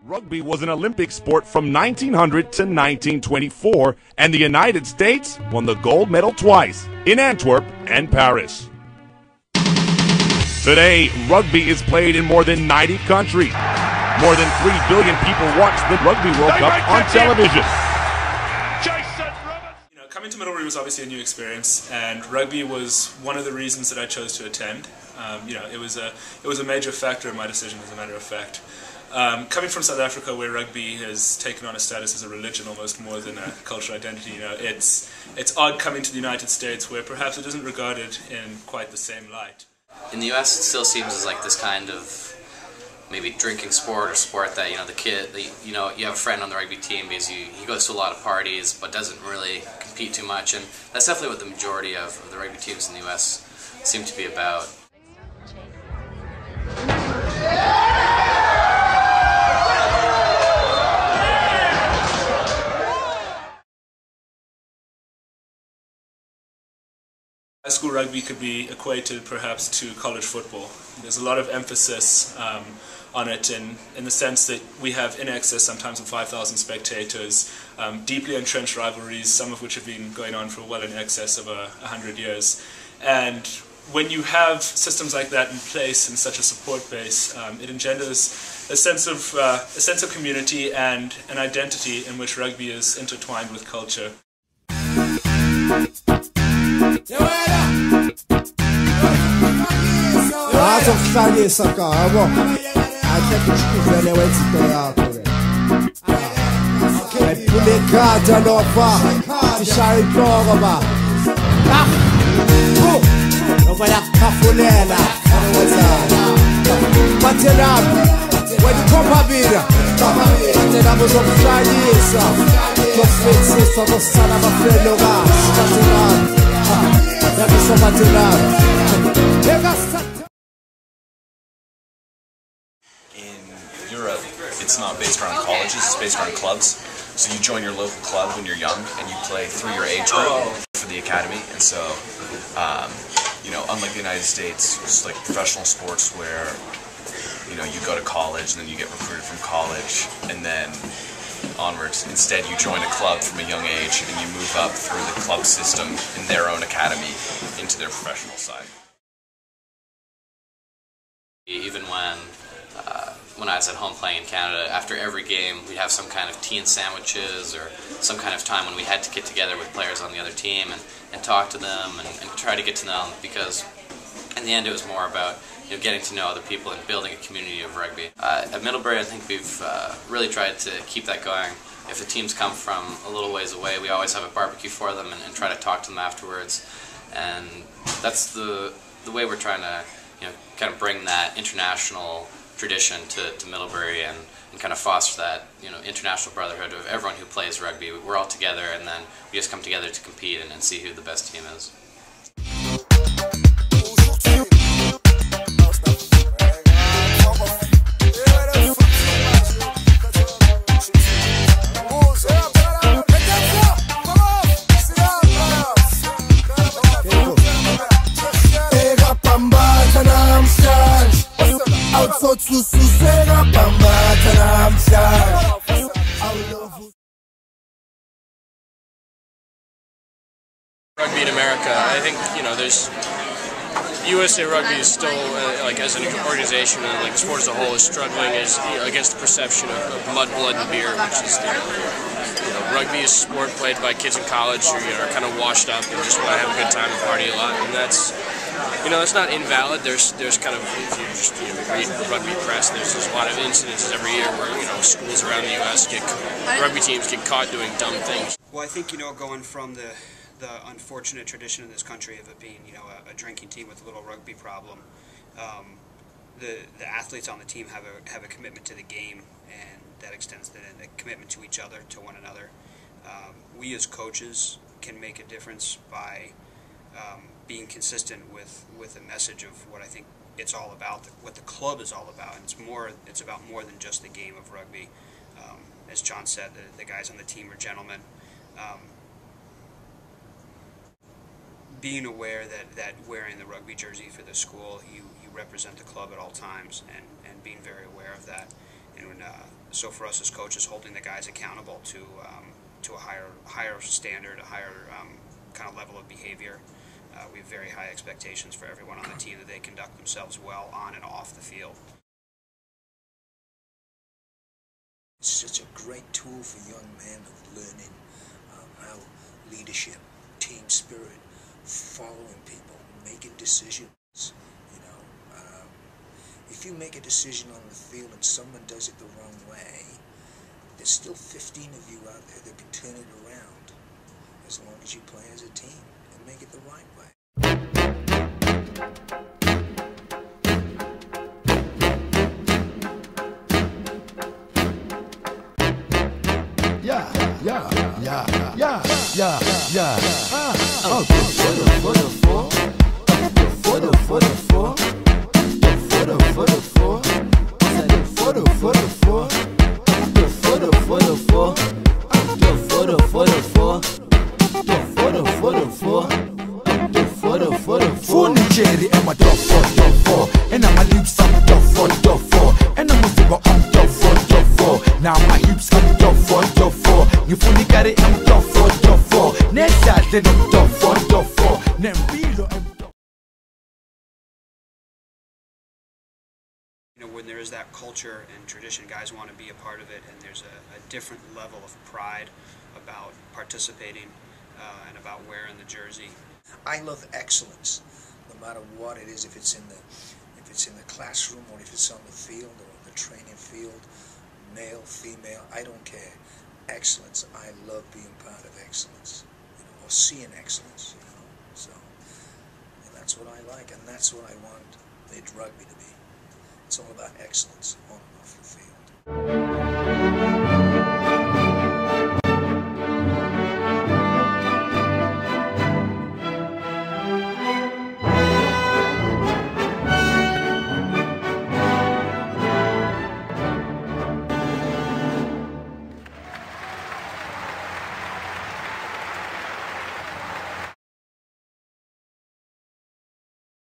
Rugby was an Olympic sport from 1900 to 1924, and the United States won the gold medal twice, in Antwerp and Paris. Today, rugby is played in more than 90 countries. More than 3 billion people watch the Rugby World Cup on television. Coming to Middlebury was obviously a new experience, and rugby was one of the reasons that I chose to attend. It was a major factor in my decision, as a matter of fact. Coming from South Africa, where rugby has taken on a status as a religion almost more than a cultural identity, it's odd coming to the United States, where perhaps it isn't regarded in quite the same light. In the U.S., it still seems as like this kind of maybe drinking sport or sport that the kid, you have a friend on the rugby team because he goes to a lot of parties but doesn't really compete too much, and that's definitely what the majority of the rugby teams in the U.S. seem to be about. High school rugby could be equated perhaps to college football. There's a lot of emphasis on it in the sense that we have in excess sometimes of 5,000 spectators, deeply entrenched rivalries, some of which have been going on for well in excess of 100 years. And when you have systems like that in place and such a support base, it engenders a sense of community and an identity in which rugby is intertwined with culture. In Europe, it's not based around colleges, it's based around clubs. So you join your local club when you're young and you play through your age group for the academy. And so, unlike the United States, it's like professional sports where, you go to college and then you get recruited from college and then onwards. Instead, you join a club from a young age and you move up through the club system in their own academy into their professional side. Even when I was at home playing in Canada, after every game we'd have some kind of tea and sandwiches or some kind of time when we had to get together with players on the other team and talk to them and try to get to know them, because in the end it was more about getting to know other people and building a community of rugby. At Middlebury, I think we've really tried to keep that going. If the teams come from a little ways away, we always have a barbecue for them and try to talk to them afterwards, and that's the way we're trying to kind of bring that international tradition to Middlebury and kind of foster that international brotherhood of everyone who plays rugby. We're all together, and then we just come together to compete and see who the best team is. Rugby in America, I think there's USA Rugby is still as an organization and the sport as a whole is struggling against the perception of mud, blood, and beer, which is rugby is a sport played by kids in college who are kind of washed up and just want to have a good time and party a lot, and that's it's not invalid. There's kind of, if you just read the rugby press, there's a lot of incidences every year where schools around the U.S. rugby teams get caught doing dumb things. Well, I think going from the unfortunate tradition in this country of it being a drinking team with a little rugby problem, the athletes on the team have a commitment to the game, and that extends the commitment to each other, to one another. We as coaches can make a difference by being consistent with a message of what I think it's all about, what the club is all about, and it's about more than just the game of rugby. As John said, the guys on the team are gentlemen. being aware that wearing the rugby jersey for the school, you represent the club at all times, and being very aware of that. And so for us as coaches, holding the guys accountable to a higher standard, a higher kind of level of behavior. We have very high expectations for everyone on the team that they conduct themselves well on and off the field. It's such a great tool for young men of learning how leadership, team spirit, following people, making decisions. You know, if you make a decision on the field and someone does it the wrong way, there's still 15 of you out there that can turn it around as long as you play as a team and make it the right way. Yeah. Cherry and my duffo, and now my lips I'm duffo, and I'm a figure I'm duffo. Now my hips I'm duffo. You fully got it, I'm duffo. Next side then I'm duffo. Nembilo I'm duffo. You know, when there is that culture and tradition, guys want to be a part of it, and there's a different level of pride about participating and about wearing the jersey. I love excellence, no matter what it is. If it's in the classroom or if it's on the field or the training field, male, female, I don't care. Excellence. I love being part of excellence, you know, or seeing excellence. You know, so and that's what I like, and that's what I want rugby to be. It's all about excellence on and off the field.